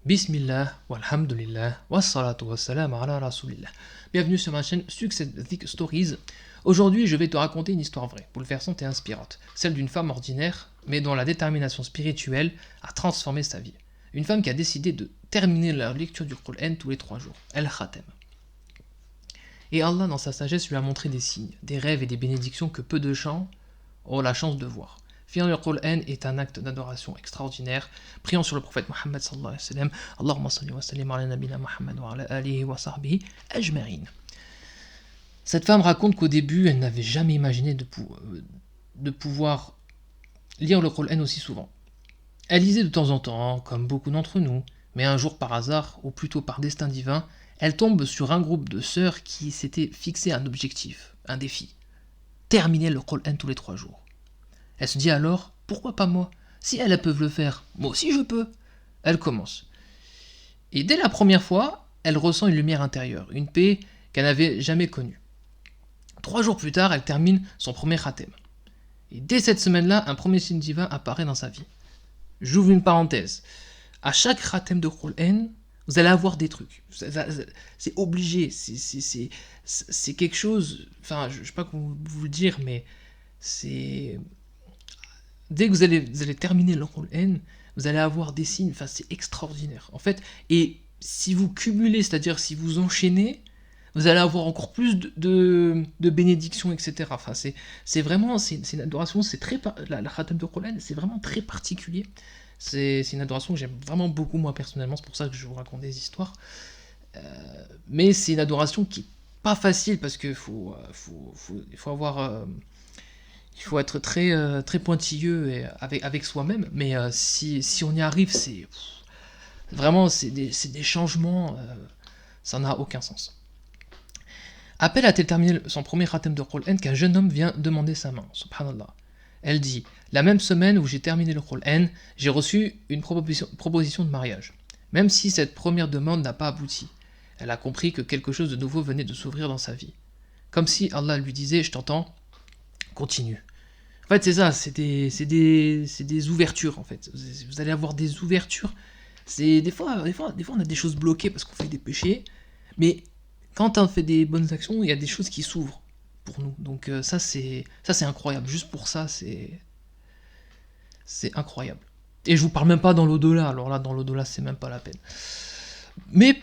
Bismillah, walhamdulillah, wassalatu wassalam ala rasulillah. Bienvenue sur ma chaîne Successful Stories. Aujourd'hui, je vais te raconter une histoire vraie, bouleversante et inspirante. Celle d'une femme ordinaire, mais dont la détermination spirituelle a transformé sa vie. Une femme qui a décidé de terminer la lecture du Coran tous les 3 jours, El-Khatem. Et Allah, dans sa sagesse, lui a montré des signes, des rêves et des bénédictions que peu de gens ont la chance de voir. Finir le Coran est un acte d'adoration extraordinaire. Prions sur le prophète Mohammed sallallahu alayhi wa sallam. Allahumma salli wa sallim ala nabina Muhammad wa ala alihi wa sahbihi ajma'in. Cette femme raconte qu'au début, elle n'avait jamais imaginé de pouvoir lire le Coran aussi souvent. Elle lisait de temps en temps, comme beaucoup d'entre nous, mais un jour par hasard, ou plutôt par destin divin, elle tombe sur un groupe de sœurs qui s'étaient fixé un objectif, un défi. Terminer le Coran tous les 3 jours. Elle se dit alors, pourquoi pas moi? Si elles peuvent le faire, moi aussi je peux. Elle commence. Et dès la première fois, elle ressent une lumière intérieure, une paix qu'elle n'avait jamais connue. 3 jours plus tard, elle termine son premier khatem. Et dès cette semaine-là, un premier signe divin apparaît dans sa vie. J'ouvre une parenthèse. À chaque khatem de Qur'an, vous allez avoir des trucs. C'est obligé. C'est quelque chose. Enfin, je ne sais pas comment vous le dire, mais c'est. Dès que vous allez terminer le Qur'an, vous allez avoir des signes. Enfin, c'est extraordinaire. En fait, et si vous cumulez, c'est-à-dire si vous enchaînez, vous allez avoir encore plus de bénédictions, etc. Enfin, c'est vraiment, c'est une adoration, c'est très, la Khatam de Qur'an, c'est vraiment très particulier. C'est une adoration que j'aime vraiment beaucoup, moi, personnellement, c'est pour ça que je vous raconte des histoires. Mais c'est une adoration qui n'est pas facile, parce qu'il faut avoir... il faut être très pointilleux et avec soi-même, mais si on y arrive, c'est des changements, ça n'a aucun sens. À peine a-t-elle terminé son premier khatem de Qur'an qu'un jeune homme vient demander sa main, subhanallah. Elle dit, la même semaine où j'ai terminé le Qur'an, j'ai reçu une proposition de mariage. Même si cette première demande n'a pas abouti, elle a compris que quelque chose de nouveau venait de s'ouvrir dans sa vie. Comme si Allah lui disait, je t'entends, continue. En fait, c'est ça, c'est des ouvertures, en fait. Vous allez avoir des ouvertures. Des fois, on a des choses bloquées parce qu'on fait des péchés, mais quand on fait des bonnes actions, il y a des choses qui s'ouvrent pour nous. Donc ça, c'est incroyable. Juste pour ça, c'est incroyable. Et je vous parle même pas dans l'au-delà. Alors là, dans l'au-delà, c'est même pas la peine. Mais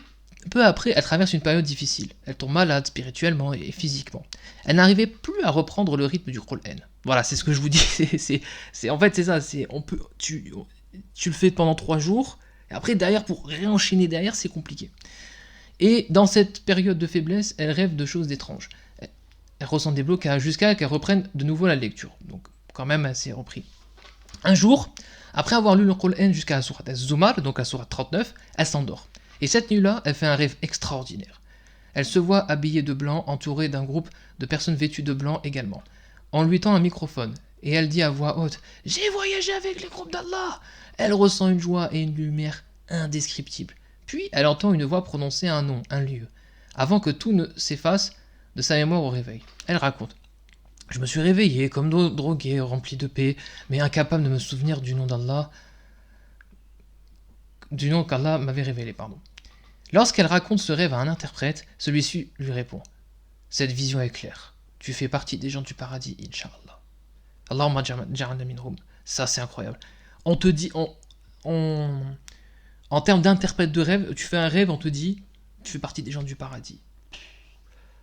peu après, elle traverse une période difficile. Elle tombe malade spirituellement et physiquement. Elle n'arrivait plus à reprendre le rythme du Qur'an. Voilà, c'est ce que je vous dis. En fait, c'est ça. Tu le fais pendant 3 jours. Et après, derrière, pour réenchaîner derrière, c'est compliqué. Et dans cette période de faiblesse, elle rêve de choses étranges. Elle ressent des blocages jusqu'à qu'elle reprenne de nouveau la lecture. Donc, quand même, elle s'est repris. Un jour, après avoir lu le Qur'an jusqu'à la sourate Az-Zumar, donc la sourate 39, elle s'endort. Et cette nuit-là, elle fait un rêve extraordinaire. Elle se voit habillée de blanc, entourée d'un groupe de personnes vêtues de blanc également. On lui tend un microphone, et elle dit à voix haute « J'ai voyagé avec les groupes d'Allah !» Elle ressent une joie et une lumière indescriptibles. Puis elle entend une voix prononcer un nom, un lieu, avant que tout ne s'efface de sa mémoire au réveil. Elle raconte « Je me suis réveillée comme droguée, remplie de paix, mais incapable de me souvenir du nom d'Allah, du nom qu'Allah m'avait révélé. » Lorsqu'elle raconte ce rêve à un interprète, celui-ci lui répond « Cette vision est claire. Tu fais partie des gens du paradis, Inch'Allah. Allahumma ja'alna minhum. » Ça, c'est incroyable. On te dit... En termes d'interprète de rêve, tu fais un rêve, on te dit, tu fais partie des gens du paradis.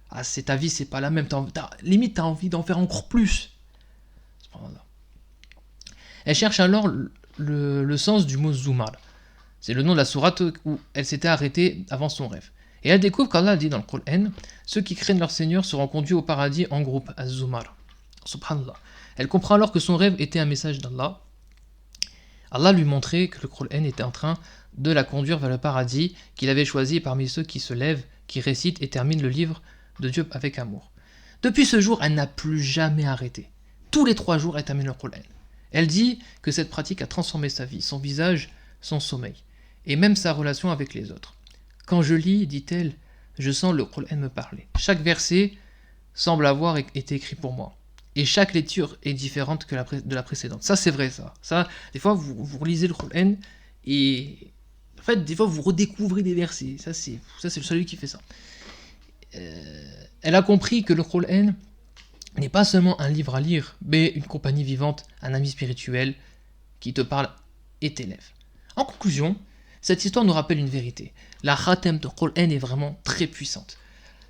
Ah, c'est ta vie, c'est pas la même. Limite, t'as envie d'en faire encore plus. Elle cherche alors le sens du mot Zumar. C'est le nom de la sourate où elle s'était arrêtée avant son rêve. Et elle découvre qu'Allah dit dans le Coran, ceux qui craignent leur Seigneur seront conduits au paradis en groupe, à Zumar. Subhanallah. Elle comprend alors que son rêve était un message d'Allah. Allah lui montrait que le Coran était en train de la conduire vers le paradis, qu'il avait choisi parmi ceux qui se lèvent, qui récitent et terminent le livre de Dieu avec amour. Depuis ce jour, elle n'a plus jamais arrêté. Tous les 3 jours, elle termine le Coran. Elle dit que cette pratique a transformé sa vie, son visage, son sommeil, et même sa relation avec les autres. Quand je lis, dit-elle, je sens le Coran me parler. Chaque verset semble avoir été écrit pour moi. Et chaque lecture est différente de la précédente. Ça, c'est vrai, ça. Des fois, vous relisez le Coran et En fait, des fois, vous redécouvrez des versets. Ça, c'est celui qui fait ça. Elle a compris que le Coran n'est pas seulement un livre à lire, mais une compagnie vivante, un ami spirituel qui te parle et t'élève. En conclusion, cette histoire nous rappelle une vérité. La khatem de Coran est vraiment très puissante.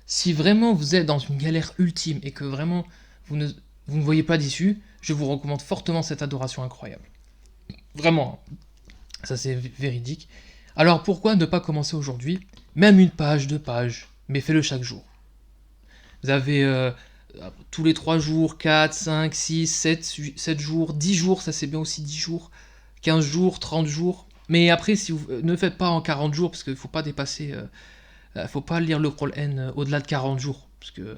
Si vraiment vous êtes dans une galère ultime et que vraiment vous ne voyez pas d'issue, je vous recommande fortement cette adoration incroyable. Vraiment, ça c'est véridique. Alors pourquoi ne pas commencer aujourd'hui? Même une page, 2 pages, mais fais-le chaque jour. Vous avez tous les 3 jours, 4, 5, 6, 7 jours, 10 jours, ça c'est bien aussi 10 jours, 15 jours, 30 jours. Mais après, si vous ne faites pas en 40 jours, parce qu'il ne faut pas dépasser, faut pas lire le Coran au-delà de 40 jours, parce que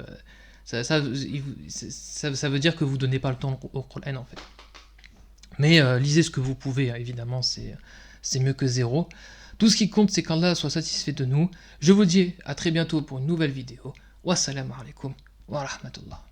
ça veut dire que vous ne donnez pas le temps au Coran en fait. Mais lisez ce que vous pouvez, évidemment, c'est mieux que zéro. Tout ce qui compte, c'est qu'Allah soit satisfait de nous. Je vous dis à très bientôt pour une nouvelle vidéo. Wassalamu alaikum wa rahmatullah.